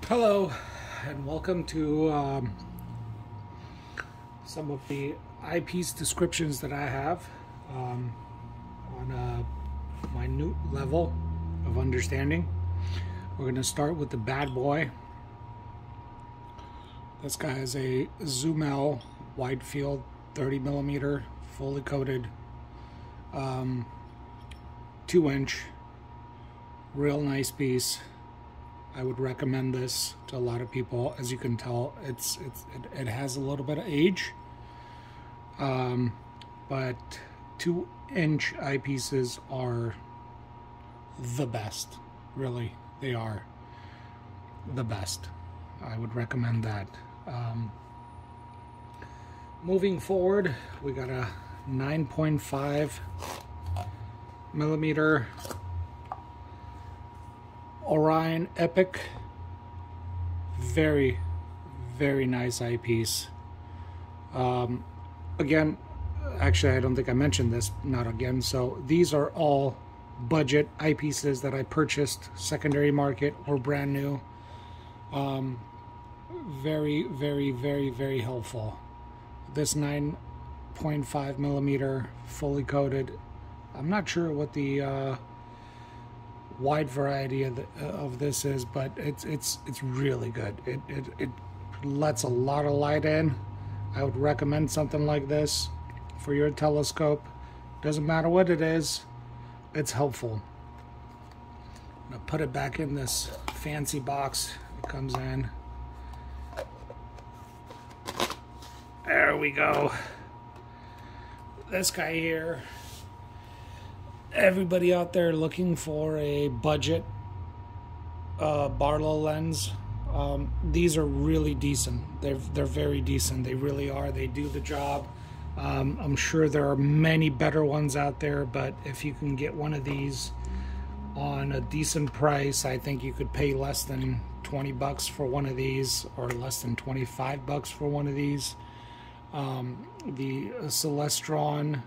Hello and welcome to some of the eyepiece descriptions that I have on a minute level of understanding. We're going to start with the bad boy. This guy is a Zumell wide field 30mm fully coated 2-inch, real nice piece. I would recommend this to a lot of people. As you can tell, it has a little bit of age, but 2-inch eyepieces are the best. Really, they are the best. I would recommend that. Moving forward, we got a 9.5mm Orion Epic. Very nice eyepiece. Again, actually I don't think I mentioned this, not again. So these are all budget eyepieces that I purchased secondary market or brand new. Very helpful. This 9.5mm fully coated, I'm not sure what the wide variety of this is, but it's really good. It lets a lot of light in. I would recommend something like this for your telescope. Doesn't matter what it is, it's helpful. I'm gonna put it back in this fancy box it comes in. There we go. This guy here. Everybody out there looking for a budget Barlow lens, these are really decent. They're very decent. They really are. They do the job. I'm sure there are many better ones out there, but if you can get one of these on a decent price, I think you could pay less than 20 bucks for one of these, or less than 25 bucks for one of these. The Celestron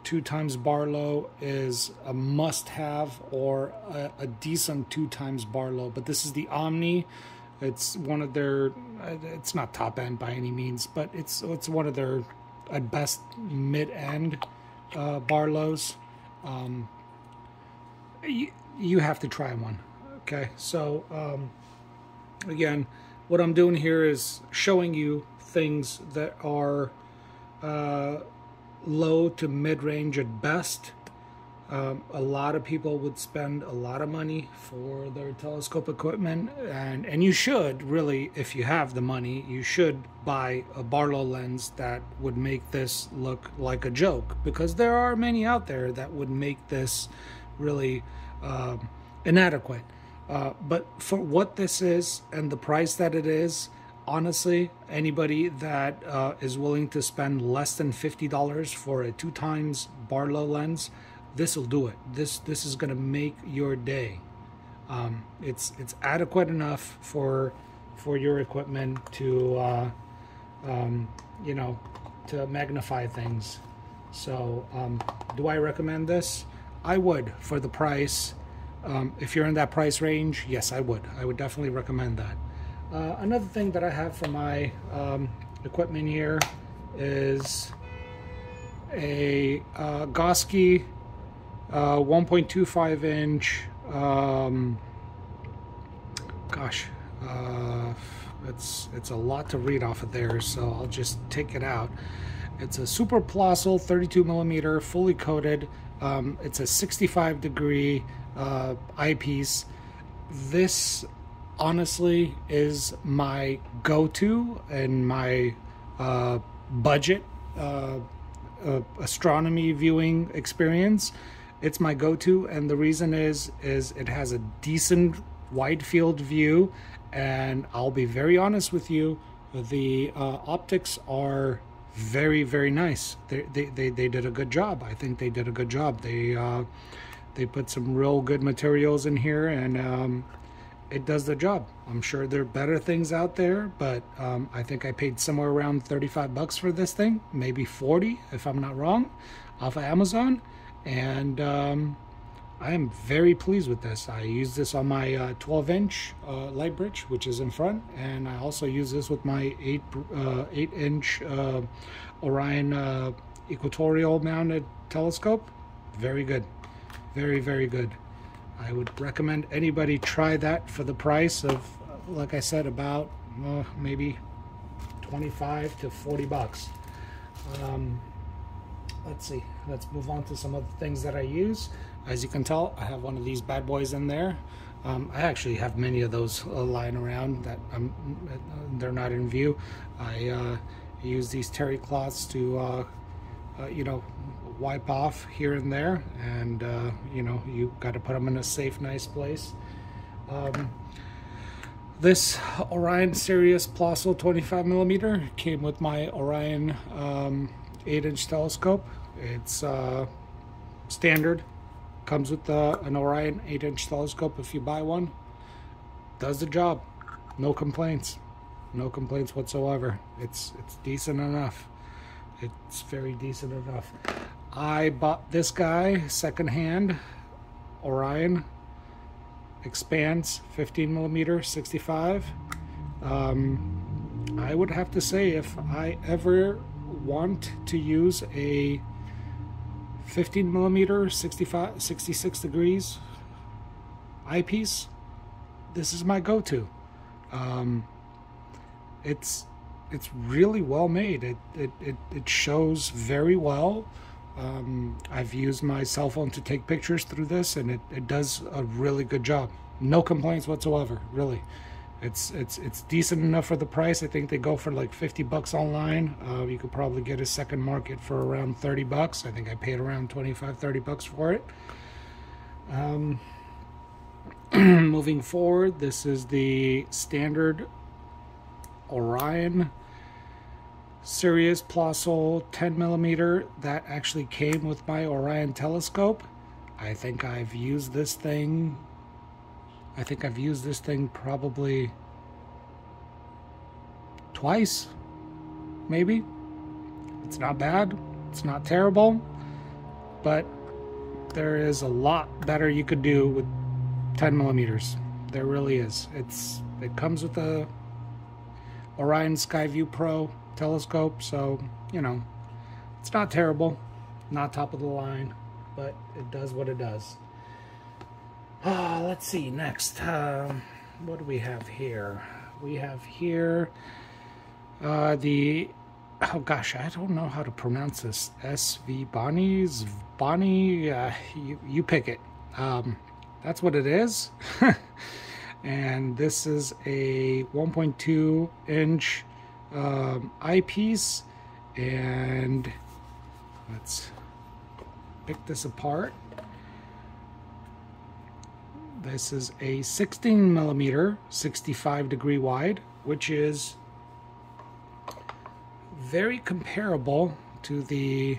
2x Barlow is a must-have, or a decent 2x Barlow, but this is the Omni. It's one of their, it's not top end by any means, but it's one of their at best mid-end Barlows. You have to try one. Okay, so again, what I'm doing here is showing you things that are low to mid-range at best. A lot of people would spend a lot of money for their telescope equipment, and you should really, if you have the money, you should buy a Barlow lens that would make this look like a joke, because there are many out there that would make this really inadequate. But for what this is and the price that it is, honestly, anybody that is willing to spend less than $50 for a 2x Barlow lens, this will do it. This is going to make your day. It's adequate enough for your equipment to you know, to magnify things. So do I recommend this? I would, for the price. If you're in that price range, yes, I would definitely recommend that. Another thing that I have for my equipment here is a Goski 1.25 inch, gosh, it's a lot to read off of there, so I'll just take it out. It's a Super Plossel 32mm fully coated. It's a 65-degree eyepiece. This honestly is my go-to and my budget astronomy viewing experience. It's my go-to, and the reason is it has a decent wide field view, and I'll be very honest with you, the optics are very nice. They did a good job. I think they did a good job. They put some real good materials in here, and it does the job. I'm sure there are better things out there, but I think I paid somewhere around 35 bucks for this thing, maybe 40 if I'm not wrong, off of Amazon. And I am very pleased with this. I use this on my 12-inch light bridge, which is in front, and I also use this with my 8-inch Orion equatorial mounted telescope. Very good. Very, very good. I would recommend anybody try that for the price of, like I said, about maybe 25 to 40 bucks. Let's see. Let's move on to some of the things that I use. As you can tell, I have one of these bad boys in there. I actually have many of those lying around that they're not in view. I use these terry cloths to, you know, wipe off here and there, and you know, you got to put them in a safe, nice place. This Orion Sirius Plossel 25mm came with my Orion 8-inch telescope. It's standard. Comes with an Orion 8-inch telescope if you buy one. Does the job. No complaints. No complaints whatsoever. It's decent enough. It's very decent enough. I bought this guy secondhand, Orion Expanse 15mm 65. I would have to say, if I ever want to use a 15mm 66 degrees eyepiece, this is my go-to. It's really well made. It shows very well. I've used my cell phone to take pictures through this, and it does a really good job. No complaints whatsoever, really. It's decent enough for the price. I think they go for like 50 bucks online. You could probably get a second market for around 30 bucks. I think I paid around 25-30 bucks for it. Moving forward, this is the standard Orion Sirius Plossel 10mm that actually came with my Orion telescope. I think I've used this thing probably twice, maybe. It's not bad, it's not terrible, but there is a lot better you could do with 10mm. There really is. It comes with the Orion Skyview Pro telescope, so you know, it's not terrible, not top of the line, but it does what it does. Let's see, next, what do we have here? We have here the, oh gosh, I don't know how to pronounce this. SV Bonnie, you pick it. That's what it is. And this is a 1.2-inch eyepiece, and let's pick this apart. This is a 16mm 65 degree wide, which is very comparable to the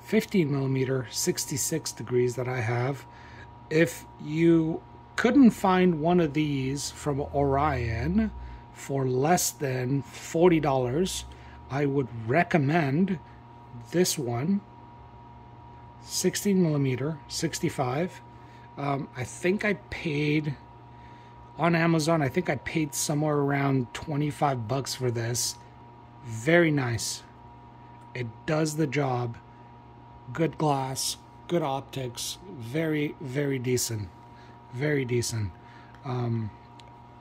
15mm 66 degrees that I have. If you couldn't find one of these from Orion for less than $40, I would recommend this one, 16mm 65. I think I paid on Amazon, I think I paid somewhere around 25 bucks for this. Very nice. It does the job. Good glass, good optics, very, very decent. Very decent.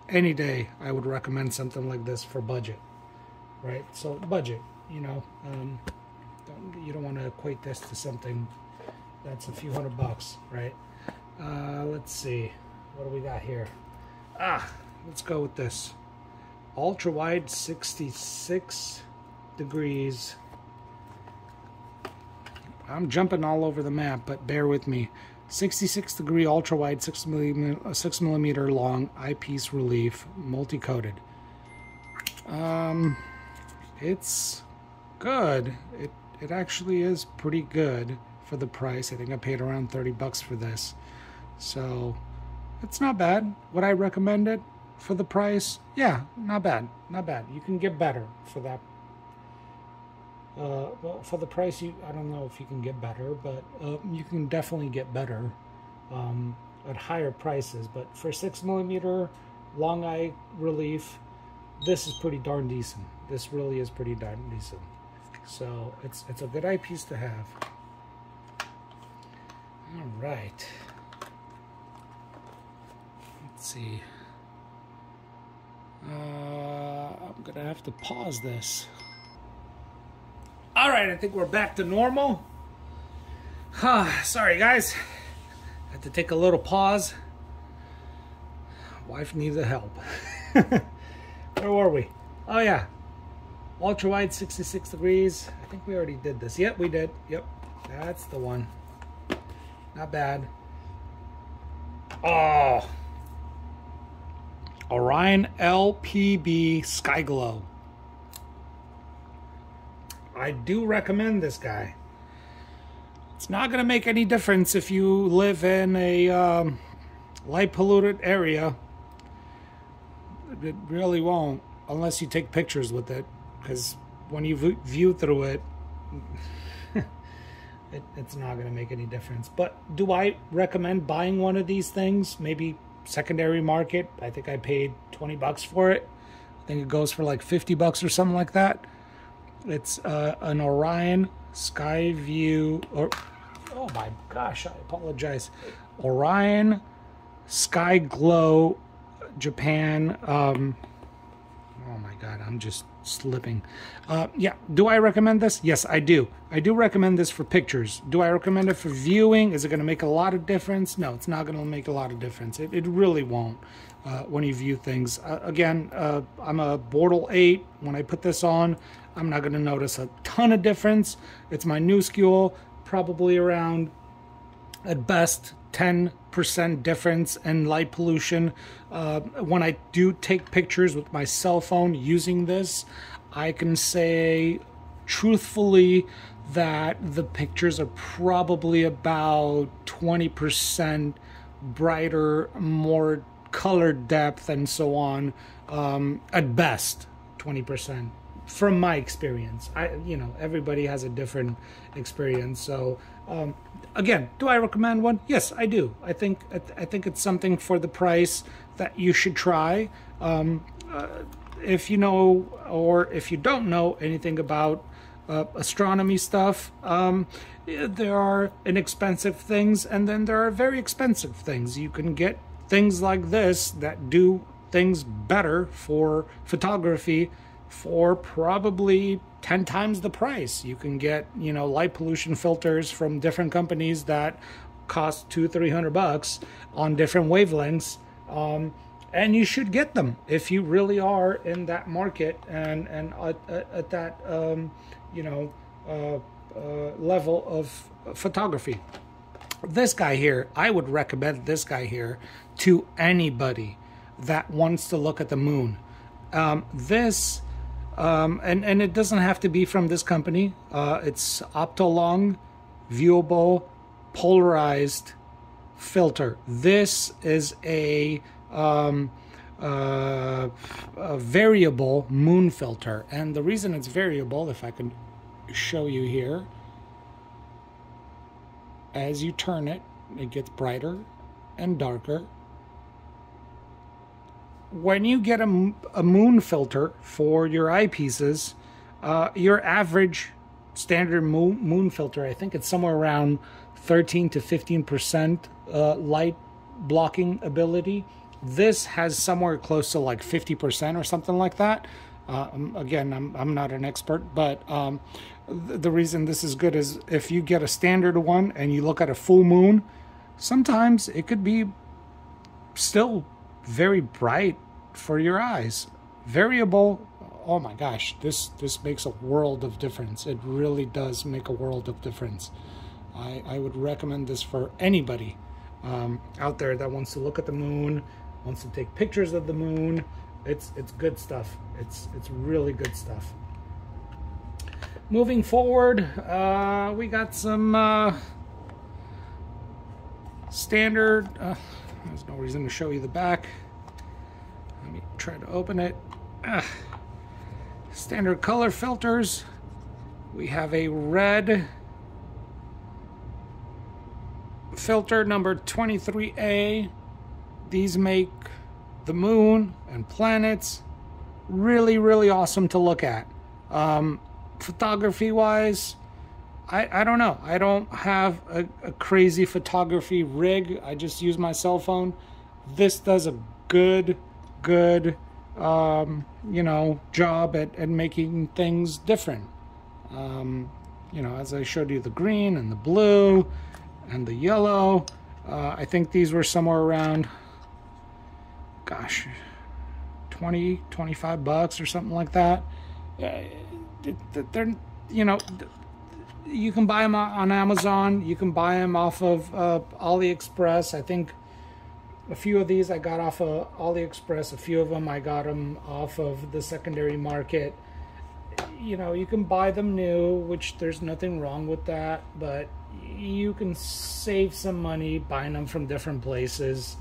Any day I would recommend something like this for budget, right? So budget, you know, you don't want to equate this to something that's a few $100 bucks, right? Let's see, what do we got here? Let's go with this ultra wide 66 degrees. I'm jumping all over the map, but bear with me. 66 degree ultra wide 6mm long eyepiece relief, multi-coated. It's good. It actually is pretty good for the price. I think I paid around 30 bucks for this. So it's not bad. Would I recommend it for the price? Yeah, not bad. Not bad. You can get better for that. Well, for the price, I don't know if you can get better, but you can definitely get better at higher prices. But for 6mm long eye relief, this is pretty darn decent. This really is pretty darn decent. So it's a good eyepiece to have. All right. Let's see. I'm gonna have to pause this. All right, I think we're back to normal. Sorry, guys. I had to take a little pause. Wife needed help. Where were we? Oh, yeah. Ultra wide, 66 degrees. I think we already did this. Yep, we did. Yep, that's the one. Not bad. Oh. Orion LPB Sky Glow. I do recommend this guy. It's not going to make any difference if you live in a light polluted area. It really won't, unless you take pictures with it, because when you view through it, it's not going to make any difference. But do I recommend buying one of these things? Maybe secondary market. I think I paid 20 bucks for it. I think it goes for like 50 bucks or something like that. It's an Orion Sky View, or oh my gosh, I apologize. Orion Sky Glow Japan. Oh my God, I'm just slipping. Yeah, do I recommend this? Yes, I do. I do recommend this for pictures. Do I recommend it for viewing? Is it going to make a lot of difference? No, it's not going to make a lot of difference. It really won't when you view things. Again, I'm a Bortle 8. When I put this on, I'm not going to notice a ton of difference. It's my new skew, probably around, at best, 10% difference in light pollution. When I do take pictures with my cell phone using this, I can say truthfully that the pictures are probably about 20% brighter, more color depth, and so on. At best, 20%. From my experience, everybody has a different experience. So, again, do I recommend one? Yes, I do. I think it's something for the price that you should try. If you know, or if you don't know anything about astronomy stuff, there are inexpensive things, and then there are very expensive things. You can get things like this that do things better for photography for probably 10 times the price. You can get, light pollution filters from different companies that cost $200-300 bucks on different wavelengths, and you should get them if you really are in that market and at that level of photography. This guy here, I would recommend this guy here to anybody that wants to look at the moon. And it doesn't have to be from this company. It's Opto Viewable Polarized filter. This is a variable moon filter, and the reason it's variable, if I can show you here, as you turn it, it gets brighter and darker. When you get a moon filter for your eyepieces, your average standard moon filter, I think it's somewhere around 13 to 15% light blocking ability. This has somewhere close to like 50% or something like that. Again, I'm not an expert, but the reason this is good is if you get a standard one and you look at a full moon, sometimes it could be still very bright for your eyes. Variable, oh my gosh, this makes a world of difference. It really does make a world of difference. I would recommend this for anybody out there that wants to look at the moon, wants to take pictures of the moon. It's good stuff. It's really good stuff. Moving forward, we got some standard, there's no reason to show you the back. Let me try to open it. Standard color filters. We have a red filter number 23A. These make the moon and planets really, really awesome to look at. Photography wise, I don't know. I don't have a crazy photography rig. I just use my cell phone. This does a good you know, job at making things different. You know, as I showed you, the green and the blue and the yellow. I think these were somewhere around, gosh, 20, 25 bucks or something like that. They're, you know, you can buy them on Amazon. You can buy them off of AliExpress. I think a few of these I got off of AliExpress. A few of them I got them off of the secondary market. You know, you can buy them new, which there's nothing wrong with that, but you can save some money buying them from different places.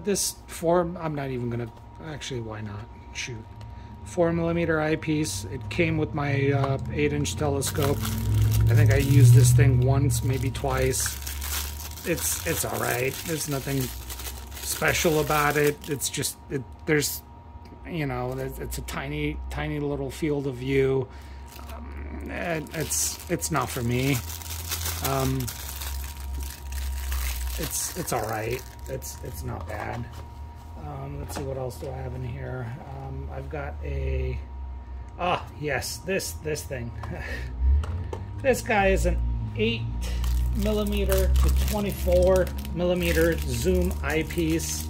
This I'm not even gonna, actually, why not? Shoot. 4mm eyepiece. It came with my 8-inch telescope. I think I used this thing once, maybe twice. It's all right. There's nothing special about it. It's just there's, you know, it's a tiny little field of view. It's not for me. It's all right. It's not bad. Let's see, what else do I have in here. I've got a, yes, this thing. This guy is an 8mm to 24mm zoom eyepiece.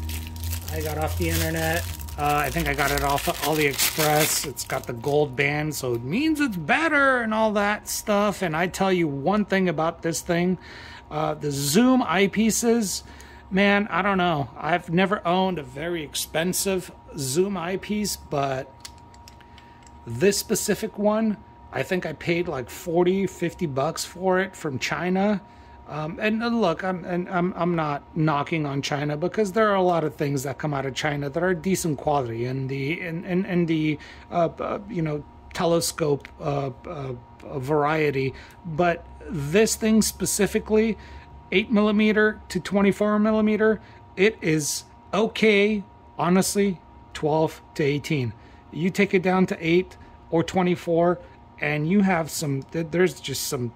I got off the internet. I think I got it off of AliExpress. It's got the gold band, so it means it's better and all that stuff. And I tell you one thing about this thing, the zoom eyepieces, man, I don't know. I've never owned a very expensive zoom eyepiece, but this specific one, I think I paid like 40, 50 bucks for it from China. And look, I'm not knocking on China, because there are a lot of things that come out of China that are decent quality, and the you know, telescope variety. But this thing specifically, 8mm to 24mm, it is okay. Honestly, 12 to 18. You take it down to 8 or 24, and you have some. There's just some.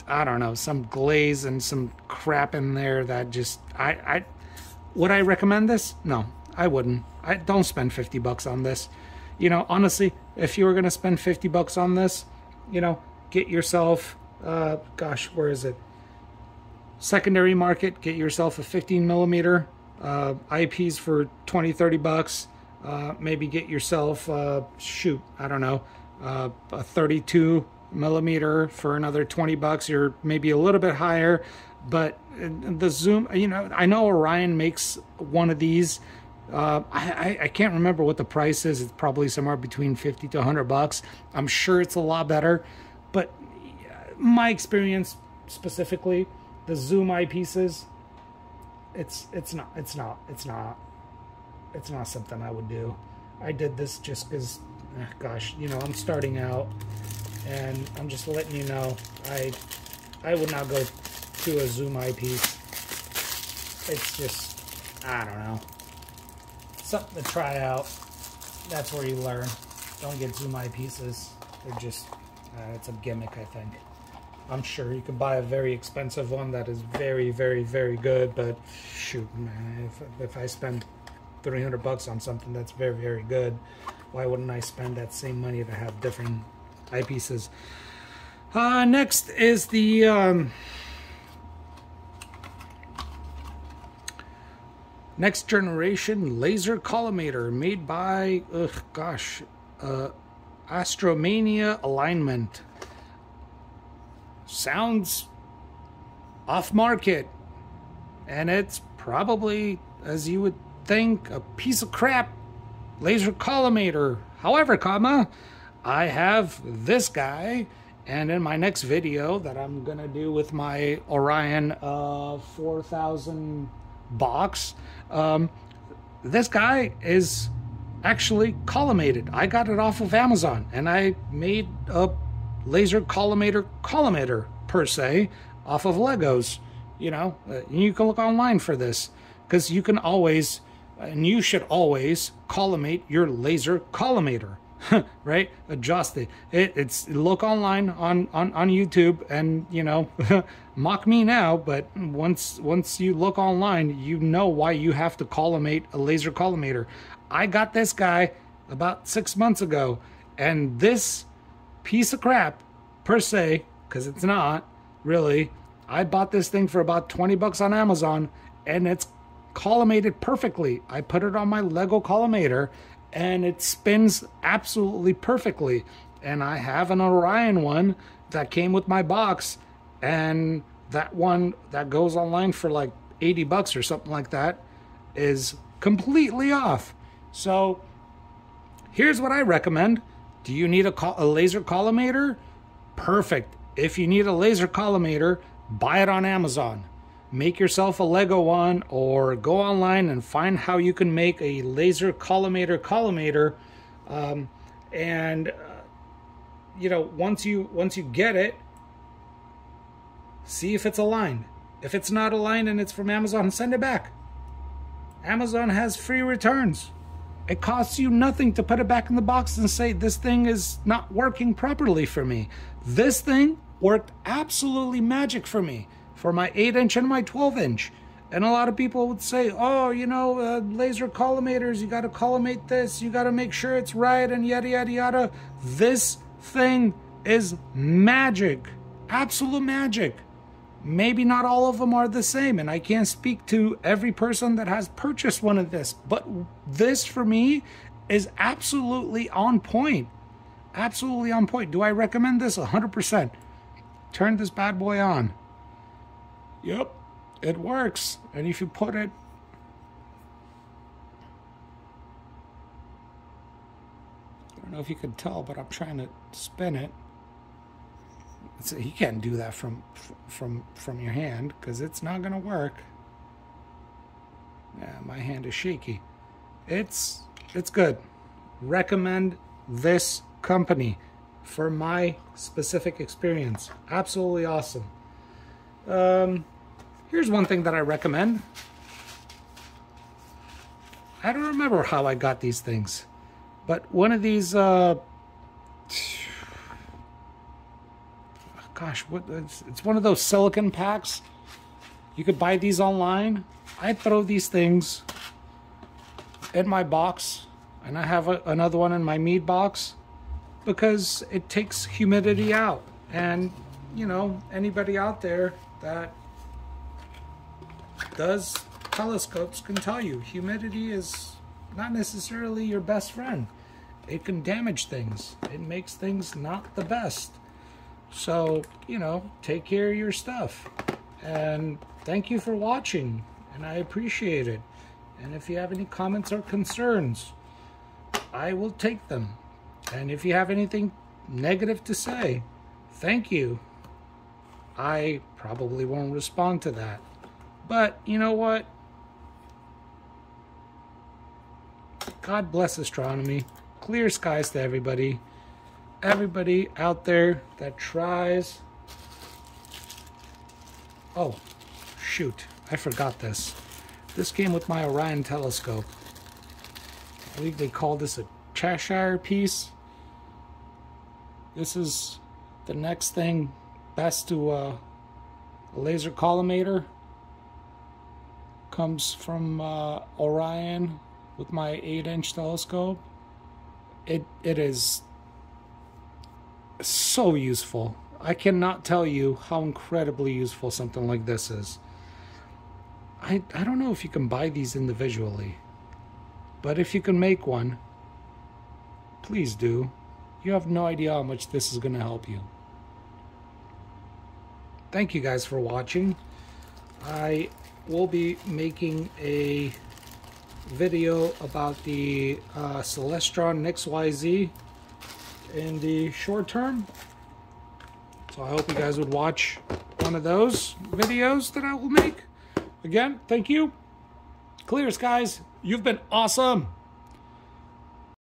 I don't know, some glaze and some crap in there that just, would I recommend this? No, I wouldn't. Don't spend 50 bucks on this. You know, honestly, if you were going to spend 50 bucks on this, you know, get yourself, gosh, where is it? Secondary market, get yourself a 15mm eyepiece for 20, 30 bucks. Maybe get yourself, shoot, I don't know, a 32mm for another 20 bucks. You're maybe a little bit higher, but the zoom, you know, I know Orion makes one of these. I can't remember what the price is. It's probably somewhere between 50 to 100 bucks. I'm sure it's a lot better, but my experience specifically, the zoom eyepieces, it's not something I would do. I did this just because, gosh, you know, I'm starting out. And I'm just letting you know, I would not go to a zoom eyepiece. It's just, I don't know, something to try out. That's where you learn. Don't get zoom eyepieces. They're just, it's a gimmick, I think. I'm sure you can buy a very expensive one that is very, very, very good, but shoot, man, if I spend 300 bucks on something that's very, very good, why wouldn't I spend that same money to have different eyepieces? Next is the next generation laser collimator made by Astromania Alignment. Sounds off market, and it's probably, as you would think, a piece of crap laser collimator. However, I have this guy, and in my next video that I'm gonna do with my Orion 4000 box, this guy is actually collimated. I got it off of Amazon, and I made a laser collimator per se off of Legos. You know, you can look online for this, because you can always, and you should always collimate your laser collimator. Right? Adjust it. It's look online on YouTube, and you know, mock me now, but once you look online, you know why you have to collimate a laser collimator. I got this guy about 6 months ago, and this piece of crap per se, because it's not really, I bought this thing for about 20 bucks on Amazon, and it's collimated perfectly. I put it on my Lego collimator, and it spins absolutely perfectly. And I have an Orion one that came with my box, and that one that goes online for like 80 bucks or something like that is completely off. So here's what I recommend. Do you need a laser collimator? Perfect. If you need a laser collimator, buy it on Amazon. Make yourself a Lego one, or go online and find how you can make a laser collimator. You know, once you get it, see if it's aligned. If it's not aligned and it's from Amazon, send it back. Amazon has free returns. It costs you nothing to put it back in the box and say, this thing is not working properly for me. This thing worked absolutely magic for me, for my 8-inch and my 12-inch. And a lot of people would say, oh, you know, laser collimators, you got to collimate this, you got to make sure it's right, and yada, yada, yada. This thing is magic. Absolute magic. Maybe not all of them are the same, and I can't speak to every person that has purchased one of this, but this for me is absolutely on point. Absolutely on point. Do I recommend this? 100%. Turn this bad boy on. Yep, it works. And if you put it, I don't know if you can tell, but I'm trying to spin it. You can't do that from your hand, because it's not gonna work. Yeah, my hand is shaky. It's good. Recommend this company for my specific experience. Absolutely awesome. Here's one thing that I recommend. I don't remember how I got these things, but one of these gosh, it's one of those silicone packs. You could buy these online. I throw these things in my box, and I have another one in my mead box, because it takes humidity out. And you know, anybody out there that does telescopes can tell you humidity is not necessarily your best friend. It can damage things. It makes things not the best. So, you know, take care of your stuff. And thank you for watching, and I appreciate it. And if you have any comments or concerns, I will take them. And if you have anything negative to say, thank you. I probably won't respond to that. But you know what? God bless astronomy. Clear skies to everybody. Everybody out there that tries. Oh, shoot. I forgot this. This came with my Orion telescope. I believe they call this a Cheshire piece. This is the next thing best to a laser collimator. Comes from Orion with my 8-inch telescope. It is so useful. I cannot tell you how incredibly useful something like this is. I don't know if you can buy these individually, but if you can make one, please do. You have no idea how much this is going to help you. Thank you guys for watching. I will be making a video about the Celestron NIX-YZ in the short term. So I hope you guys would watch one of those videos that I will make. Again, thank you. Clear skies. You've been awesome.